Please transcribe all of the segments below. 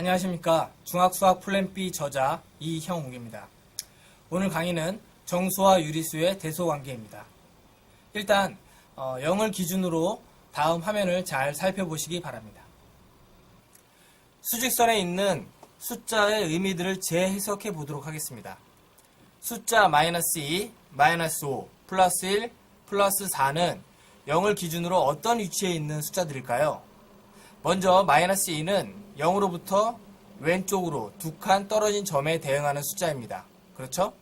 안녕하십니까. 중학수학 플랜 B 저자 이형욱입니다. 오늘 강의는 정수와 유리수의 대소관계입니다. 일단 0을 기준으로 다음 화면을 잘 살펴보시기 바랍니다. 수직선에 있는 숫자의 의미들을 재해석해 보도록 하겠습니다. 숫자 -2, -5, +1, +4는 0을 기준으로 어떤 위치에 있는 숫자들일까요? 먼저 -2는 0으로부터 왼쪽으로 2칸 떨어진 점에 대응하는 숫자입니다. 그렇죠?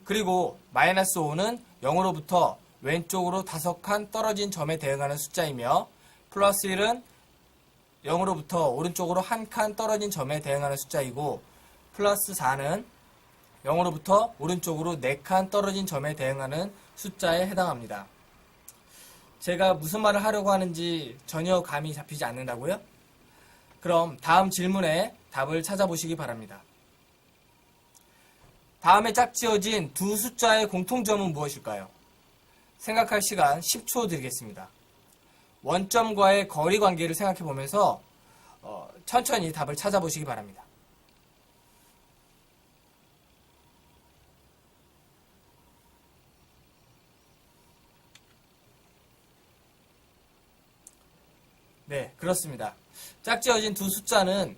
그리고 -5는 0으로부터 왼쪽으로 5칸 떨어진 점에 대응하는 숫자이며 +1은 0으로부터 오른쪽으로 1칸 떨어진 점에 대응하는 숫자이고 +4는 0으로부터 오른쪽으로 4칸 떨어진 점에 대응하는 숫자에 해당합니다. 제가 무슨 말을 하려고 하는지 전혀 감이 잡히지 않는다고요? 그럼 다음 질문에 답을 찾아보시기 바랍니다. 다음에 짝지어진 두 숫자의 공통점은 무엇일까요? 생각할 시간 10초 드리겠습니다. 원점과의 거리 관계를 생각해 보면서 천천히 답을 찾아보시기 바랍니다. 네, 그렇습니다. 짝지어진 두 숫자는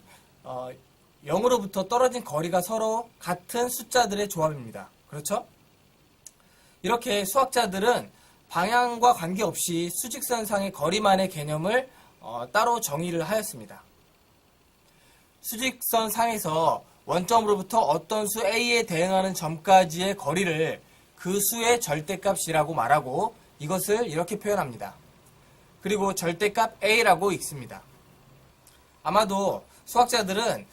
0으로부터 떨어진 거리가 서로 같은 숫자들의 조합입니다. 그렇죠? 이렇게 수학자들은 방향과 관계없이 수직선상의 거리만의 개념을 따로 정의를 하였습니다. 수직선상에서 원점으로부터 어떤 수 A에 대응하는 점까지의 거리를 그 수의 절대값이라고 말하고 이것을 이렇게 표현합니다. 그리고 절대값 A라고 읽습니다. 아마도 수학자들은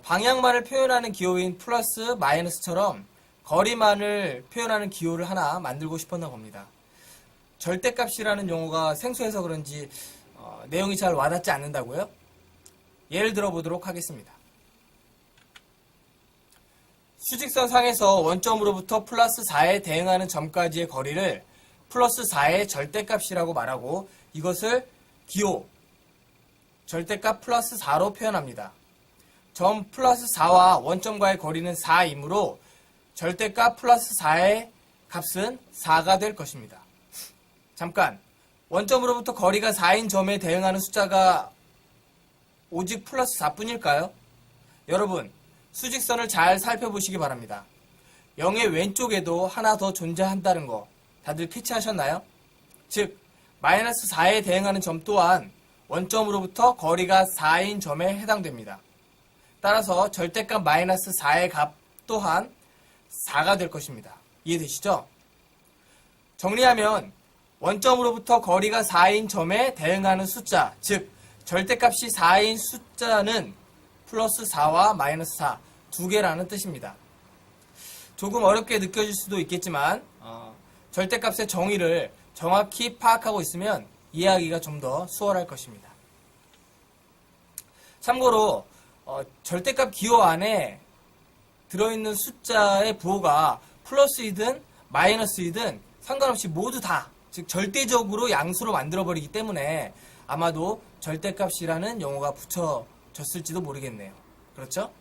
방향만을 표현하는 기호인 플러스 마이너스처럼 거리만을 표현하는 기호를 하나 만들고 싶었나 봅니다. 절대값이라는 용어가 생소해서 그런지 내용이 잘 와닿지 않는다고요? 예를 들어보도록 하겠습니다. 수직선 상에서 원점으로부터 +4에 대응하는 점까지의 거리를 +4의 절대값이라고 말하고 이것을 기호, 절대값 +4로 표현합니다. 점 +4와 원점과의 거리는 4이므로 절대값 +4의 값은 4가 될 것입니다. 잠깐, 원점으로부터 거리가 4인 점에 대응하는 숫자가 오직 +4뿐일까요? 여러분, 수직선을 잘 살펴보시기 바랍니다. 0의 왼쪽에도 하나 더 존재한다는 거 다들 캐치하셨나요? 즉, -4에 대응하는 점 또한 원점으로부터 거리가 4인 점에 해당됩니다. 따라서 절대값 -4의 값 또한 4가 될 것입니다. 이해되시죠? 정리하면 원점으로부터 거리가 4인 점에 대응하는 숫자, 즉 절대값이 4인 숫자는 +4와 -4 두 개라는 뜻입니다. 조금 어렵게 느껴질 수도 있겠지만 절대값의 정의를 정확히 파악하고 있으면 이해하기가 좀 더 수월할 것입니다. 참고로 절대값 기호 안에 들어있는 숫자의 부호가 플러스이든 마이너스이든 상관없이 모두 다, 즉 절대적으로 양수로 만들어버리기 때문에 아마도 절대값이라는 용어가 붙여졌을지도 모르겠네요. 그렇죠?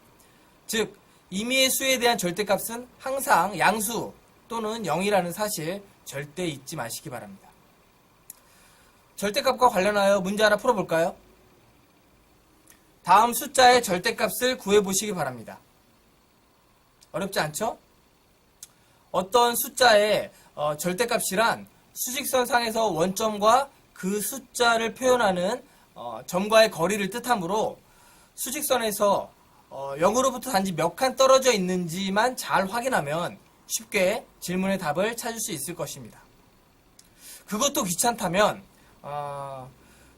즉 임의의 수에 대한 절대값은 항상 양수 또는 0이라는 사실 절대 잊지 마시기 바랍니다. 절대값과 관련하여 문제 하나 풀어볼까요? 다음 숫자의 절대값을 구해보시기 바랍니다. 어렵지 않죠? 어떤 숫자의 절대값이란 수직선상에서 원점과 그 숫자를 표현하는 점과의 거리를 뜻하므로 수직선에서 0으로부터 단지 몇 칸 떨어져 있는지만 잘 확인하면 쉽게 질문의 답을 찾을 수 있을 것입니다. 그것도 귀찮다면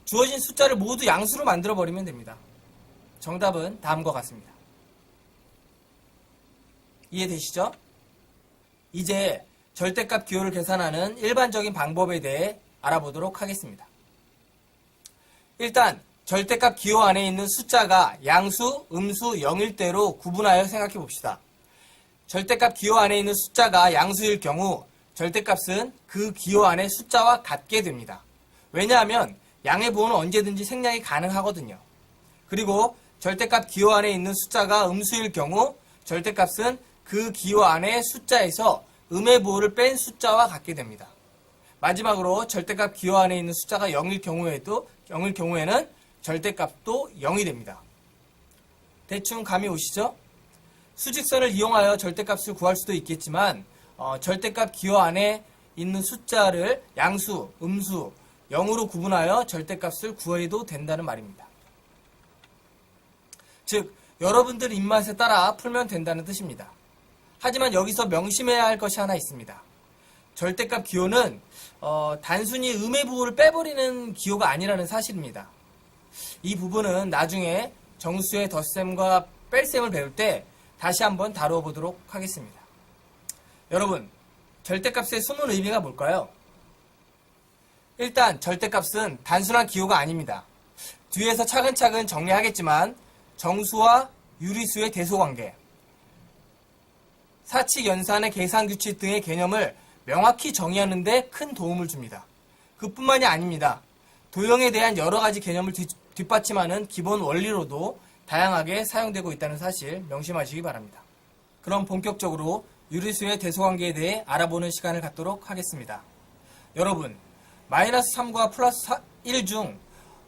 주어진 숫자를 모두 양수로 만들어버리면 됩니다. 정답은 다음과 같습니다. 이해되시죠? 이제 절대값 기호를 계산하는 일반적인 방법에 대해 알아보도록 하겠습니다. 일단 절대값 기호 안에 있는 숫자가 양수, 음수, 0일 대로 구분하여 생각해 봅시다. 절대값 기호 안에 있는 숫자가 양수일 경우 절대값은 그 기호 안의 숫자와 같게 됩니다. 왜냐하면 양의 부호는 언제든지 생략이 가능하거든요. 그리고 절대값 기호 안에 있는 숫자가 음수일 경우 절대값은 그 기호 안의 숫자에서 음의 부호를 뺀 숫자와 같게 됩니다. 마지막으로 절대값 기호 안에 있는 숫자가 0일 경우에는 절대값도 0이 됩니다. 대충 감이 오시죠? 수직선을 이용하여 절대값을 구할 수도 있겠지만 절대값 기호 안에 있는 숫자를 양수, 음수, 0으로 구분하여 절대값을 구해도 된다는 말입니다. 즉, 여러분들 입맛에 따라 풀면 된다는 뜻입니다. 하지만 여기서 명심해야 할 것이 하나 있습니다. 절대값 기호는 단순히 음의 부호를 빼버리는 기호가 아니라는 사실입니다. 이 부분은 나중에 정수의 덧셈과 뺄셈을 배울 때 다시 한번 다루어 보도록 하겠습니다. 여러분, 절대값의 숨은 의미가 뭘까요? 일단 절대값은 단순한 기호가 아닙니다. 뒤에서 차근차근 정리하겠지만 정수와 유리수의 대소관계, 사칙 연산의 계산규칙 등의 개념을 명확히 정의하는 데 큰 도움을 줍니다. 그뿐만이 아닙니다. 도형에 대한 여러 가지 개념을 뒷받침하는 기본 원리로도 다양하게 사용되고 있다는 사실 명심하시기 바랍니다. 그럼 본격적으로 유리수의 대소관계에 대해 알아보는 시간을 갖도록 하겠습니다. 여러분, 마이너스 3과 플러스 1 중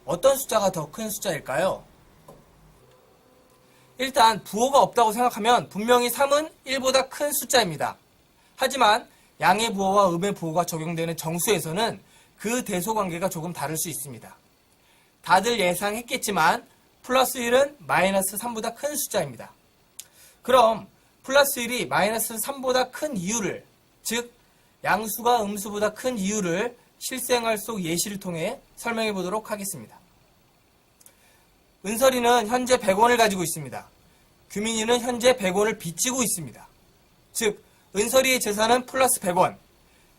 어떤 숫자가 더 큰 숫자일까요? 일단 부호가 없다고 생각하면 분명히 3은 1보다 큰 숫자입니다. 하지만 양의 부호와 음의 부호가 적용되는 정수에서는 그 대소관계가 조금 다를 수 있습니다. 다들 예상했겠지만 플러스 1은 마이너스 3보다 큰 숫자입니다. 그럼 플러스 1이 마이너스 3보다 큰 이유를, 즉 양수가 음수보다 큰 이유를 실생활 속 예시를 통해 설명해 보도록 하겠습니다. 은설이는 현재 100원을 가지고 있습니다. 규민이는 현재 100원을 빚지고 있습니다. 즉 은설이의 재산은 플러스 100원,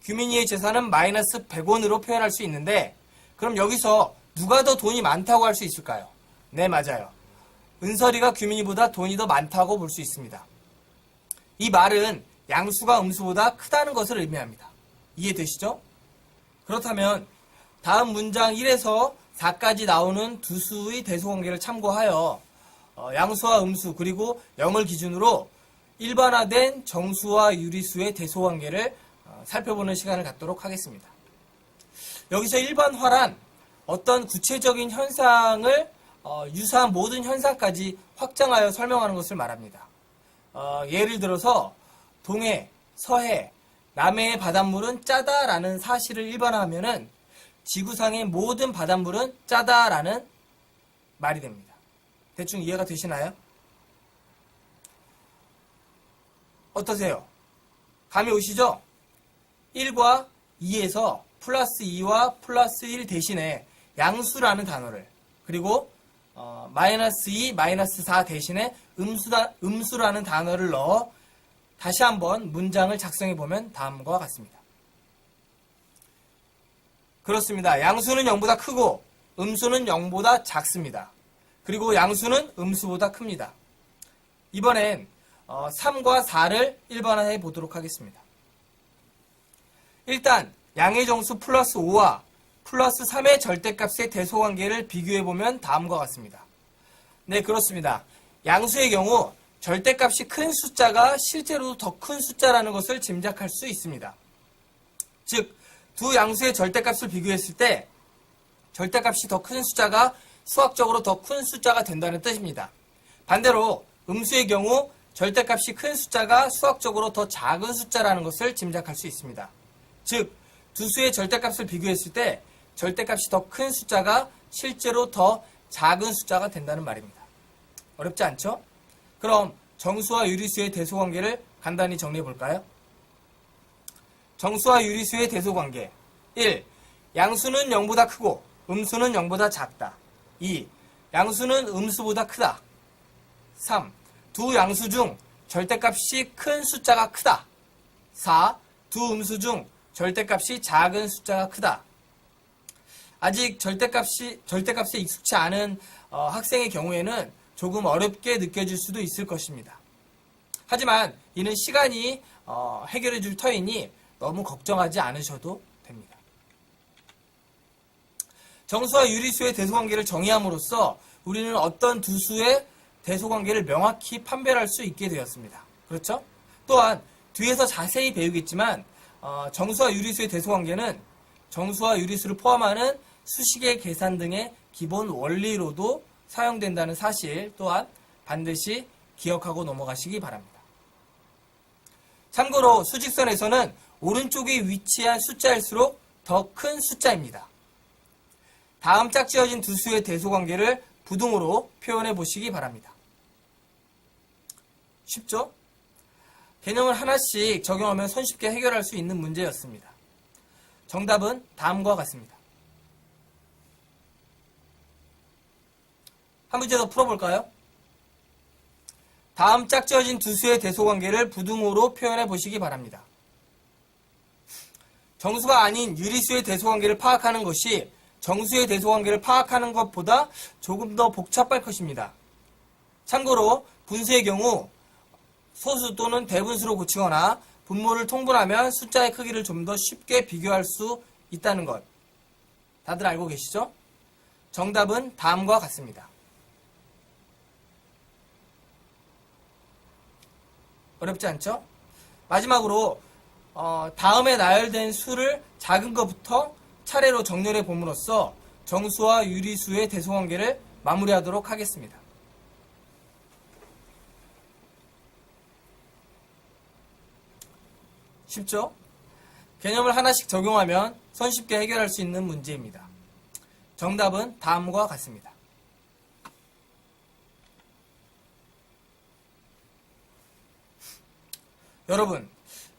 규민이의 재산은 마이너스 100원으로 표현할 수 있는데, 그럼 여기서 누가 더 돈이 많다고 할 수 있을까요? 네, 맞아요. 은설이가 규민이보다 돈이 더 많다고 볼 수 있습니다. 이 말은 양수가 음수보다 크다는 것을 의미합니다. 이해되시죠? 그렇다면 다음 문장 1에서 4까지 나오는 두 수의 대소관계를 참고하여 양수와 음수 그리고 0을 기준으로 일반화된 정수와 유리수의 대소관계를 살펴보는 시간을 갖도록 하겠습니다. 여기서 일반화란 어떤 구체적인 현상을 유사한 모든 현상까지 확장하여 설명하는 것을 말합니다. 예를 들어서 동해, 서해, 남해의 바닷물은 짜다라는 사실을 일반화하면은 지구상의 모든 바닷물은 짜다라는 말이 됩니다. 대충 이해가 되시나요? 어떠세요? 감이 오시죠? 1과 2에서 플러스 2와 플러스 1 대신에 양수라는 단어를, 그리고 마이너스 2, 마이너스 4 대신에 음수라는 단어를 넣어 다시 한번 문장을 작성해 보면 다음과 같습니다. 그렇습니다. 양수는 0보다 크고 음수는 0보다 작습니다. 그리고 양수는 음수보다 큽니다. 이번엔 3과 4를 일반화해 보도록 하겠습니다. 일단 양의 정수 플러스 5와 플러스 3의 절대값의 대소관계를 비교해보면 다음과 같습니다. 네, 그렇습니다. 양수의 경우 절대값이 큰 숫자가 실제로 더 큰 숫자라는 것을 짐작할 수 있습니다. 즉, 두 양수의 절대값을 비교했을 때 절대값이 더 큰 숫자가 수학적으로 더 큰 숫자가 된다는 뜻입니다. 반대로 음수의 경우 절대값이 큰 숫자가 수학적으로 더 작은 숫자라는 것을 짐작할 수 있습니다. 즉, 두 수의 절대값을 비교했을 때 절대값이 더 큰 숫자가 실제로 더 작은 숫자가 된다는 말입니다. 어렵지 않죠? 그럼 정수와 유리수의 대소관계를 간단히 정리해 볼까요? 정수와 유리수의 대소관계 1. 양수는 0보다 크고 음수는 0보다 작다. 2. 양수는 음수보다 크다. 3. 두 양수 중 절대값이 큰 숫자가 크다. 4. 두 음수 중 절대값이 작은 숫자가 크다. 아직 절대값에 익숙치 않은 학생의 경우에는 조금 어렵게 느껴질 수도 있을 것입니다. 하지만 이는 시간이 해결해 줄 터이니 너무 걱정하지 않으셔도 됩니다. 정수와 유리수의 대소관계를 정의함으로써 우리는 어떤 두 수의 대소관계를 명확히 판별할 수 있게 되었습니다. 그렇죠? 또한 뒤에서 자세히 배우겠지만 정수와 유리수의 대소관계는 정수와 유리수를 포함하는 수식의 계산 등의 기본 원리로도 사용된다는 사실 또한 반드시 기억하고 넘어가시기 바랍니다. 참고로 수직선에서는 오른쪽에 위치한 숫자일수록 더 큰 숫자입니다. 다음 짝지어진 두 수의 대소관계를 부등호로 표현해 보시기 바랍니다. 쉽죠? 개념을 하나씩 적용하면 손쉽게 해결할 수 있는 문제였습니다. 정답은 다음과 같습니다. 한 문제 더 풀어볼까요? 다음 짝지어진 두 수의 대소관계를 부등호로 표현해 보시기 바랍니다. 정수가 아닌 유리수의 대소관계를 파악하는 것이 정수의 대소관계를 파악하는 것보다 조금 더 복잡할 것입니다. 참고로 분수의 경우 소수 또는 대분수로 고치거나 분모를 통분하면 숫자의 크기를 좀 더 쉽게 비교할 수 있다는 것 다들 알고 계시죠? 정답은 다음과 같습니다. 어렵지 않죠? 마지막으로 다음에 나열된 수를 작은 것부터 차례로 정렬해 봄으로써 정수와 유리수의 대소관계를 마무리하도록 하겠습니다. 쉽죠? 개념을 하나씩 적용하면 손쉽게 해결할 수 있는 문제입니다. 정답은 다음과 같습니다. 여러분,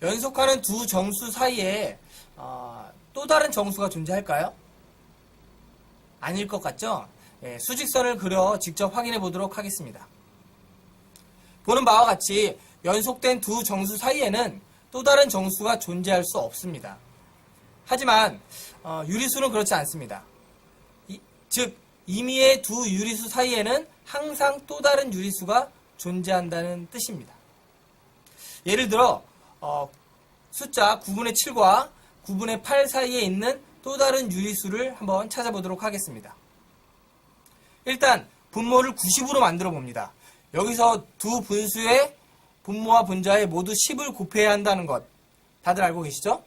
연속하는 두 정수 사이에 또 다른 정수가 존재할까요? 아닐 것 같죠? 수직선을 그려 직접 확인해 보도록 하겠습니다. 보는 바와 같이 연속된 두 정수 사이에는 또 다른 정수가 존재할 수 없습니다. 하지만 유리수는 그렇지 않습니다. 즉 임의의 두 유리수 사이에는 항상 또 다른 유리수가 존재한다는 뜻입니다. 예를 들어 숫자 9분의 7과 9분의 8 사이에 있는 또 다른 유리수를 한번 찾아보도록 하겠습니다. 일단 분모를 90으로 만들어 봅니다. 여기서 두 분수의 분모와 분자에 모두 10을 곱해야 한다는 것 다들 알고 계시죠?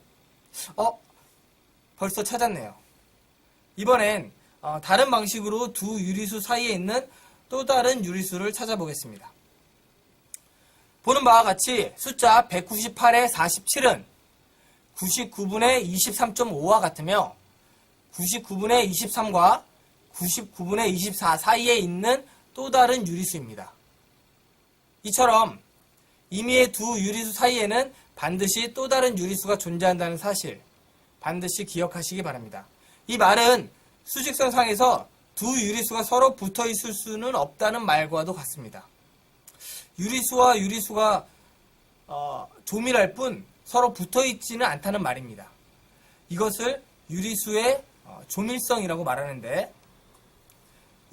벌써 찾았네요. 이번엔 다른 방식으로 두 유리수 사이에 있는 또 다른 유리수를 찾아보겠습니다. 보는 바와 같이 숫자 198의 47은 99분의 23.5와 같으며 99분의 23과 99분의 24 사이에 있는 또 다른 유리수입니다. 이처럼 임의의 두 유리수 사이에는 반드시 또 다른 유리수가 존재한다는 사실 반드시 기억하시기 바랍니다. 이 말은 수직선상에서 두 유리수가 서로 붙어 있을 수는 없다는 말과도 같습니다. 유리수와 유리수가 조밀할 뿐 서로 붙어 있지는 않다는 말입니다. 이것을 유리수의 조밀성이라고 말하는데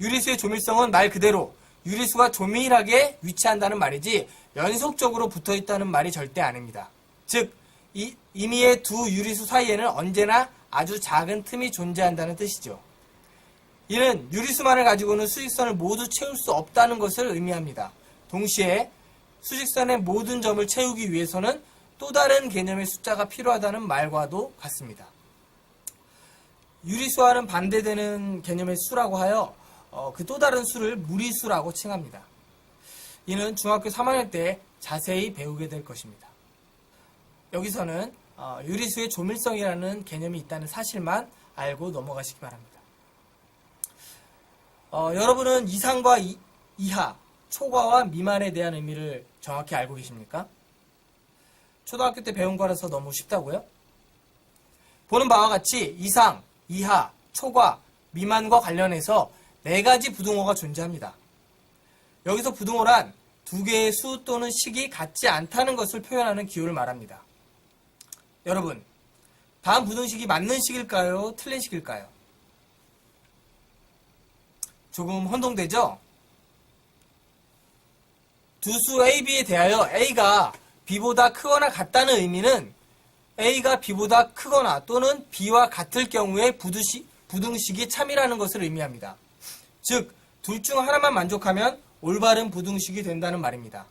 유리수의 조밀성은 말 그대로 유리수가 조밀하게 위치한다는 말이지 연속적으로 붙어 있다는 말이 절대 아닙니다. 즉 임의의 두 유리수 사이에는 언제나 아주 작은 틈이 존재한다는 뜻이죠. 이는 유리수만을 가지고는 수직선을 모두 채울 수 없다는 것을 의미합니다. 동시에 수직선의 모든 점을 채우기 위해서는 또 다른 개념의 숫자가 필요하다는 말과도 같습니다. 유리수와는 반대되는 개념의 수라고 하여 그 또 다른 수를 무리수라고 칭합니다. 이는 중학교 3학년 때 자세히 배우게 될 것입니다. 여기서는 유리수의 조밀성이라는 개념이 있다는 사실만 알고 넘어가시기 바랍니다. 여러분은 이상과 이하, 초과와 미만에 대한 의미를 정확히 알고 계십니까? 초등학교 때 배운 거라서 너무 쉽다고요? 보는 바와 같이 이상, 이하, 초과, 미만과 관련해서 4가지 부등호가 존재합니다. 여기서 부등호란 두 개의 수 또는 식이 같지 않다는 것을 표현하는 기호를 말합니다. 여러분, 다음 부등식이 맞는 식일까요? 틀린 식일까요? 조금 혼동되죠? 두 수 A, B에 대하여 A가 B보다 크거나 같다는 의미는 A가 B보다 크거나 또는 B와 같을 경우에 부등식이 참이라는 것을 의미합니다. 즉, 둘 중 하나만 만족하면 올바른 부등식이 된다는 말입니다.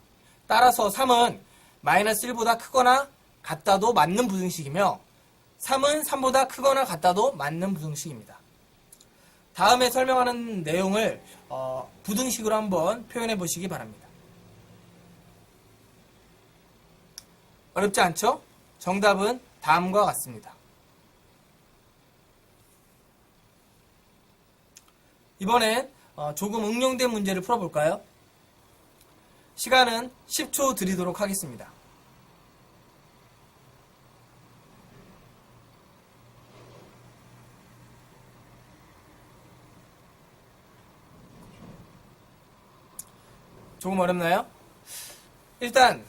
따라서 3은 마이너스 1보다 크거나 같다도 맞는 부등식이며 3은 3보다 크거나 같다도 맞는 부등식입니다. 다음에 설명하는 내용을 부등식으로 한번 표현해 보시기 바랍니다. 어렵지 않죠? 정답은 다음과 같습니다. 이번엔 조금 응용된 문제를 풀어볼까요? 시간은 10초 드리도록 하겠습니다. 조금 어렵나요? 일단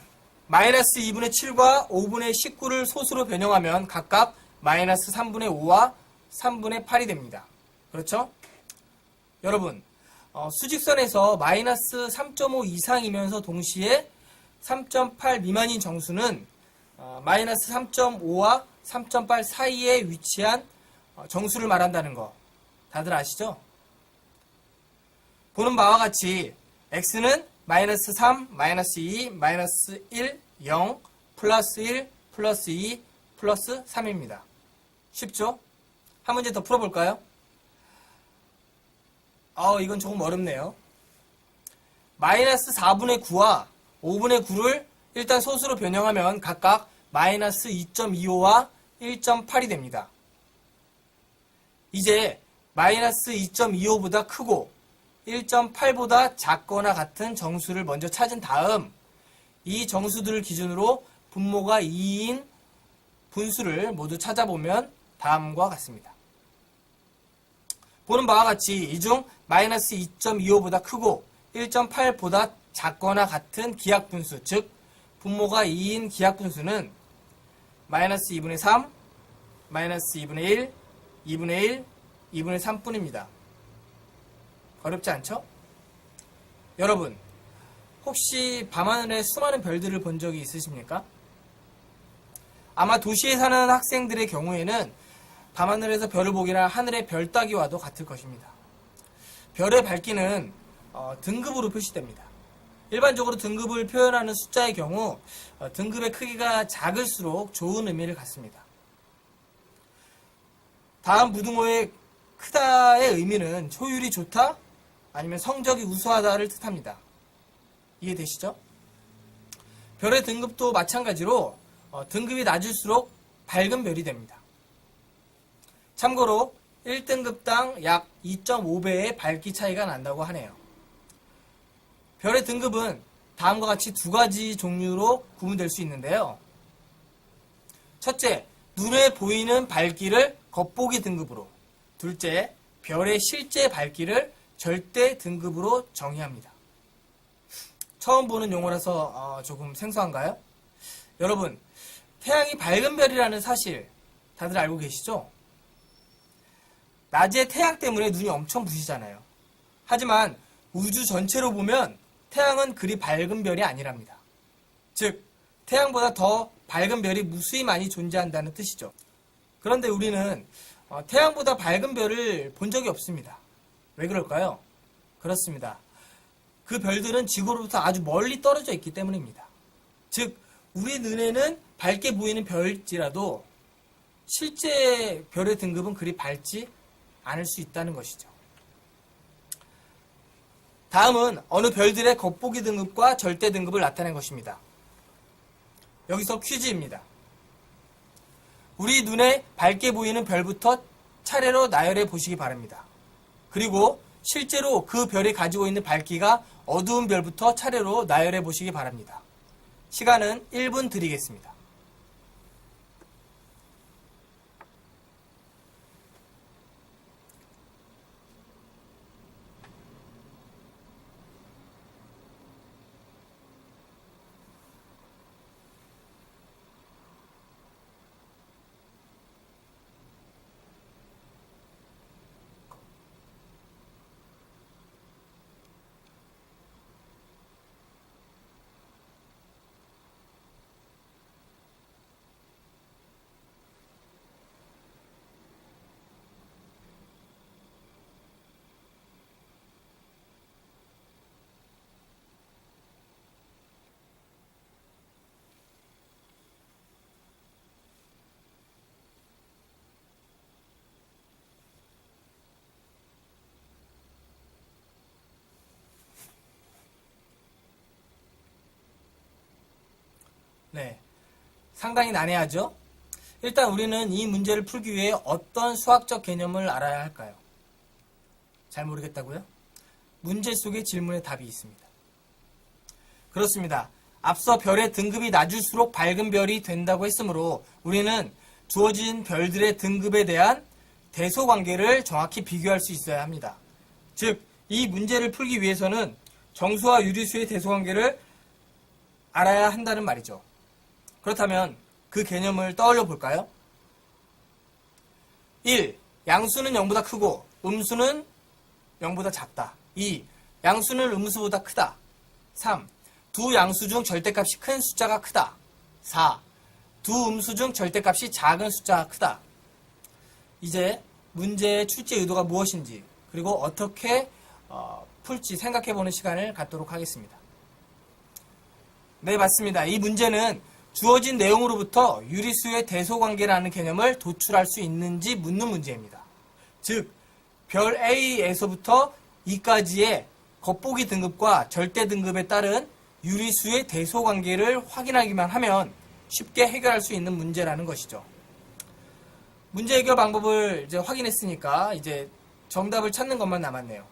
마이너스 2분의 7과 5분의 19를 소수로 변형하면 각각 마이너스 3분의 5와 3분의 8이 됩니다. 그렇죠? 여러분, 수직선에서 마이너스 3.5 이상이면서 동시에 3.8 미만인 정수는 마이너스 3.5와 3.8 사이에 위치한 정수를 말한다는 거 다들 아시죠? 보는 바와 같이 x는 마이너스 3, 마이너스 2, 마이너스 1, 0, 플러스 1, 플러스 2, 플러스 3입니다. 쉽죠? 한 문제 더 풀어볼까요? 이건 조금 어렵네요. 마이너스 4분의 9와 5분의 9를 일단 소수로 변형하면 각각 마이너스 2.25와 1.8이 됩니다. 이제 마이너스 2.25보다 크고 1.8보다 작거나 같은 정수를 먼저 찾은 다음 이 정수들을 기준으로 분모가 2인 분수를 모두 찾아보면 다음과 같습니다. 보는 바와 같이 이 중 마이너스 2.25보다 크고 1.8보다 작거나 같은 기하분수, 즉 분모가 2인 기하분수는 마이너스 2분의 3, 마이너스 2분의 1, 2분의 1, 2분의 3뿐입니다. 어렵지 않죠? 여러분, 혹시 밤하늘에 수많은 별들을 본 적이 있으십니까? 아마 도시에 사는 학생들의 경우에는 밤하늘에서 별을 보기나 하늘의 별 따기와도 같을 것입니다. 별의 밝기는 등급으로 표시됩니다. 일반적으로 등급을 표현하는 숫자의 경우 등급의 크기가 작을수록 좋은 의미를 갖습니다. 다음 부등호의 크다의 의미는 효율이 좋다 아니면 성적이 우수하다를 뜻합니다. 이해되시죠? 별의 등급도 마찬가지로 등급이 낮을수록 밝은 별이 됩니다. 참고로 1등급당 약 2.5배의 밝기 차이가 난다고 하네요. 별의 등급은 다음과 같이 두 가지 종류로 구분될 수 있는데요. 첫째, 눈에 보이는 밝기를 겉보기 등급으로, 둘째, 별의 실제 밝기를 절대 등급으로 정의합니다. 처음 보는 용어라서 조금 생소한가요? 여러분, 태양이 밝은 별이라는 사실 다들 알고 계시죠? 낮에 태양 때문에 눈이 엄청 부시잖아요. 하지만 우주 전체로 보면 태양은 그리 밝은 별이 아니랍니다. 즉, 태양보다 더 밝은 별이 무수히 많이 존재한다는 뜻이죠. 그런데 우리는 태양보다 밝은 별을 본 적이 없습니다. 왜 그럴까요? 그렇습니다. 그 별들은 지구로부터 아주 멀리 떨어져 있기 때문입니다. 즉, 우리 눈에는 밝게 보이는 별일지라도 실제 별의 등급은 그리 밝지 않을 수 있다는 것이죠. 다음은 어느 별들의 겉보기 등급과 절대 등급을 나타낸 것입니다. 여기서 퀴즈입니다. 우리 눈에 밝게 보이는 별부터 차례로 나열해 보시기 바랍니다. 그리고 실제로 그 별이 가지고 있는 밝기가 어두운 별부터 차례로 나열해 보시기 바랍니다. 시간은 1분 드리겠습니다. 네, 상당히 난해하죠? 일단 우리는 이 문제를 풀기 위해 어떤 수학적 개념을 알아야 할까요? 잘 모르겠다고요? 문제 속에 질문에 답이 있습니다. 그렇습니다. 앞서 별의 등급이 낮을수록 밝은 별이 된다고 했으므로 우리는 주어진 별들의 등급에 대한 대소관계를 정확히 비교할 수 있어야 합니다. 즉, 이 문제를 풀기 위해서는 정수와 유리수의 대소관계를 알아야 한다는 말이죠. 그렇다면 그 개념을 떠올려 볼까요? 1. 양수는 0보다 크고 음수는 0보다 작다. 2. 양수는 음수보다 크다. 3. 두 양수 중 절대값이 큰 숫자가 크다. 4. 두 음수 중 절대값이 작은 숫자가 크다. 이제 문제의 출제 의도가 무엇인지 그리고 어떻게 풀지 생각해보는 시간을 갖도록 하겠습니다. 네, 맞습니다. 이 문제는 주어진 내용으로부터 유리수의 대소관계라는 개념을 도출할 수 있는지 묻는 문제입니다. 즉, 별 A에서부터 E까지의 겉보기 등급과 절대 등급에 따른 유리수의 대소관계를 확인하기만 하면 쉽게 해결할 수 있는 문제라는 것이죠. 문제 해결 방법을 이제 확인했으니까 이제 정답을 찾는 것만 남았네요.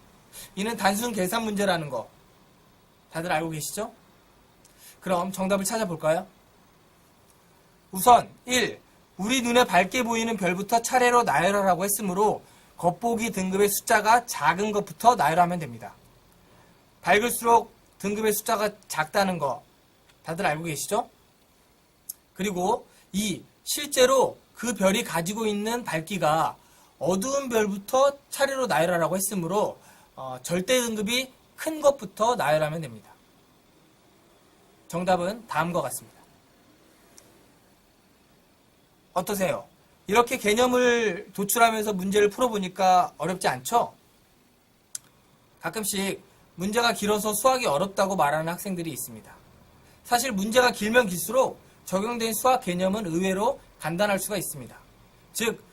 이는 단순 계산 문제라는 거 다들 알고 계시죠? 그럼 정답을 찾아볼까요? 우선 1. 우리 눈에 밝게 보이는 별부터 차례로 나열하라고 했으므로 겉보기 등급의 숫자가 작은 것부터 나열하면 됩니다. 밝을수록 등급의 숫자가 작다는 거 다들 알고 계시죠? 그리고 2. 실제로 그 별이 가지고 있는 밝기가 어두운 별부터 차례로 나열하라고 했으므로 절대 등급이 큰 것부터 나열하면 됩니다. 정답은 다음과 같습니다. 어떠세요? 이렇게 개념을 도출하면서 문제를 풀어보니까 어렵지 않죠? 가끔씩 문제가 길어서 수학이 어렵다고 말하는 학생들이 있습니다. 사실 문제가 길면 길수록 적용된 수학 개념은 의외로 간단할 수가 있습니다. 즉,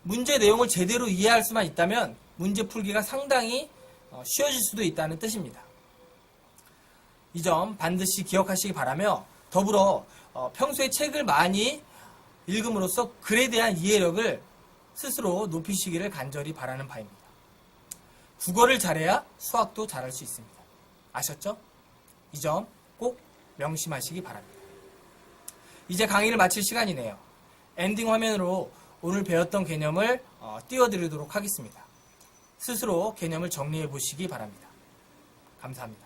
문제 내용을 제대로 이해할 수만 있다면 문제 풀기가 상당히 쉬워질 수도 있다는 뜻입니다. 이 점 반드시 기억하시기 바라며 더불어 평소에 책을 많이 읽음으로써 글에 대한 이해력을 스스로 높이시기를 간절히 바라는 바입니다. 국어를 잘해야 수학도 잘할 수 있습니다. 아셨죠? 이 점 꼭 명심하시기 바랍니다. 이제 강의를 마칠 시간이네요. 엔딩 화면으로 오늘 배웠던 개념을 띄워드리도록 하겠습니다. 스스로 개념을 정리해 보시기 바랍니다. 감사합니다.